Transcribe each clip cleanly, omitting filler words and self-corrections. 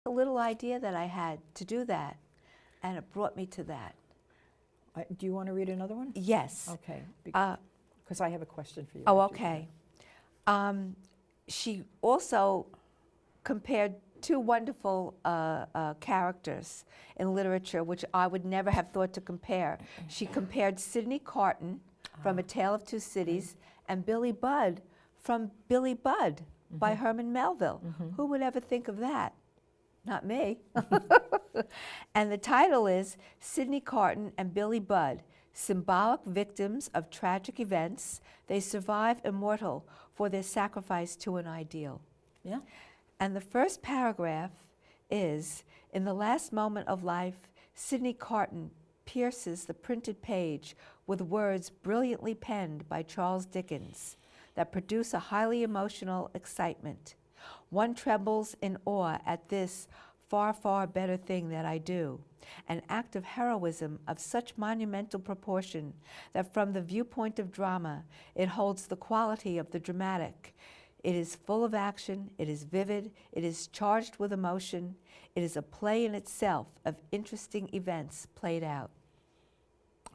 a little idea that I had to do that, and it brought me to that. Do you want to read another one? Yes. Okay, because I have a question for you. Oh, after okay. She also compared two wonderful characters in literature, which I would never have thought to compare. She compared Sidney Carton from A Tale of Two Cities and Billy Budd from Billy Budd by Herman Melville. Who would ever think of that? Not me. And the title is Sidney Carton and Billy Budd, Symbolic Victims of Tragic Events. They survive immortal for their sacrifice to an ideal. Yeah. And the first paragraph is, in the last moment of life, Sidney Carton pierces the printed page with words brilliantly penned by Charles Dickens that produce a highly emotional excitement. One trembles in awe at this far, far better thing that I do, an act of heroism of such monumental proportion that from the viewpoint of drama, it holds the quality of the dramatic. It is full of action, it is vivid, it is charged with emotion, it is a play in itself of interesting events played out.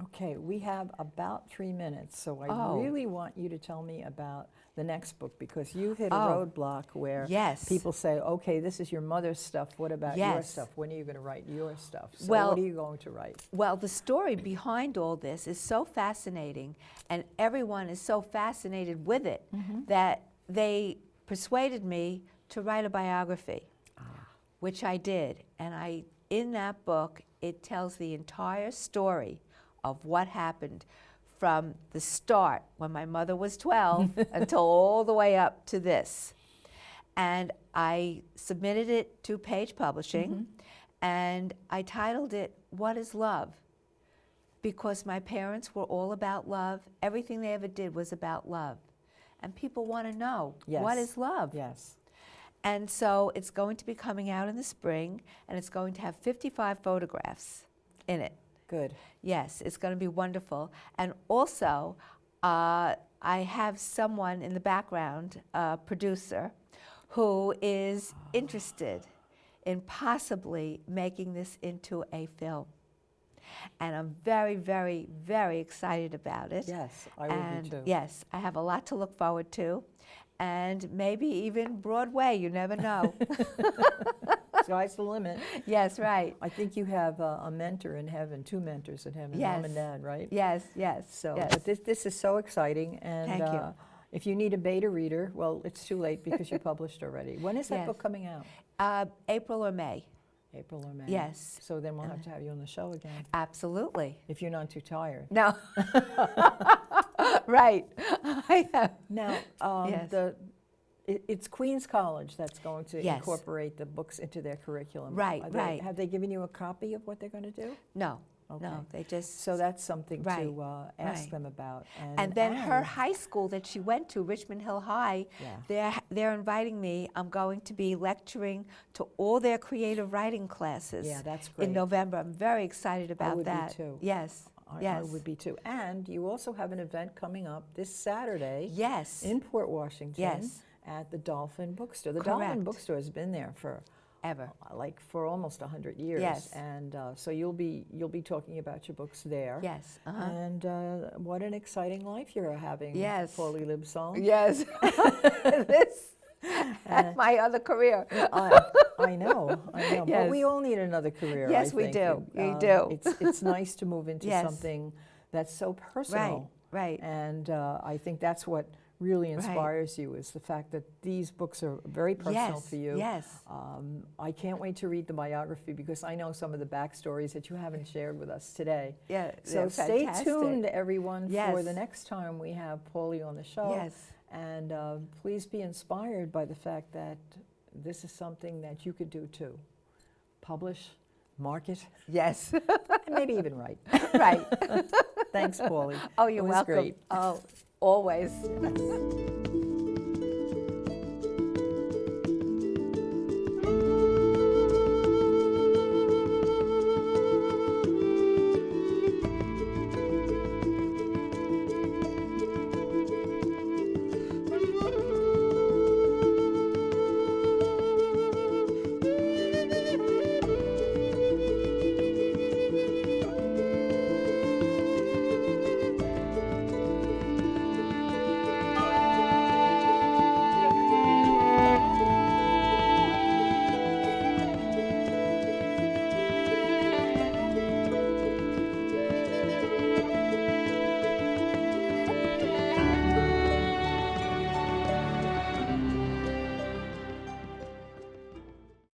Okay, we have about 3 minutes, so I really want you to tell me about the next book, because you've hit a roadblock where people say, okay, this is your mother's stuff, what about your stuff? When are you going to write your stuff? So what are you going to write? Well, the story behind all this is so fascinating, and everyone is so fascinated with it that they persuaded me to write a biography, which I did. And in that book, it tells the entire story of what happened from the start when my mother was 12 until all the way up to this. And I submitted it to Page Publishing, and I titled it, What is Love? Because my parents were all about love. Everything they ever did was about love. And people want to know, what is love? Yes. And so it's going to be coming out in the spring, and it's going to have 55 photographs in it. Good. Yes, it's going to be wonderful. And also, I have someone in the background, a producer, who is interested in possibly making this into a film. And I'm very, very, very excited about it. Yes, I would be too. Yes, I have a lot to look forward to. And maybe even Broadway, you never know. Sky's the limit. Yes, right. I think you have a mentor in heaven, 2 mentors in heaven, Yes. Mom and Dad, right? Yes, yes. So, yes. but this is so exciting. And Thank you. If you need a beta reader, well, it's too late because you published already. When is that Yes. book coming out? April or May. April or May? Yes. So then we'll have to have you on the show again. Absolutely. If you're not too tired. No. Right. I am. Now, Yes. It's Queens College that's going to Yes. incorporate the books into their curriculum. Right, right. Have they given you a copy of what they're going to do? No. Okay. No, they just. So that's something Right, to ask right. them about. And then her high school that she went to, Richmond Hill High, they're inviting me. I'm going to be lecturing to all their creative writing classes. Yeah, that's great. In November. I'm very excited about would be that. too. Yes. I would be too. And you also have an event coming up this Saturday. Yes. In Port Washington. Yes. At the Dolphin Bookstore. The Correct. Dolphin Bookstore has been there for Ever. like for almost 100 years. Yes. And so you'll be talking about your books there. Yes. And what an exciting life you're having. Yes. Pauli Libsohn. Yes. This and my other career. I know. Yes. But we all need another career. Yes, I we think. do. We do. It's nice to move into Yes. something that's so personal. Right. And I think that's what really inspires you, is the fact that these books are very personal for you. Yes. I can't wait to read the biography, because I know some of the backstories that you haven't shared with us today. Yeah. So stay tuned, everyone, Yes. for the next time we have Pauli on the show. Yes. And please be inspired by the fact that this is something that you could do too. Publish, market, Yes. and maybe even write. Right. Thanks, Pauli. Oh, you're It was welcome. great. Oh, always.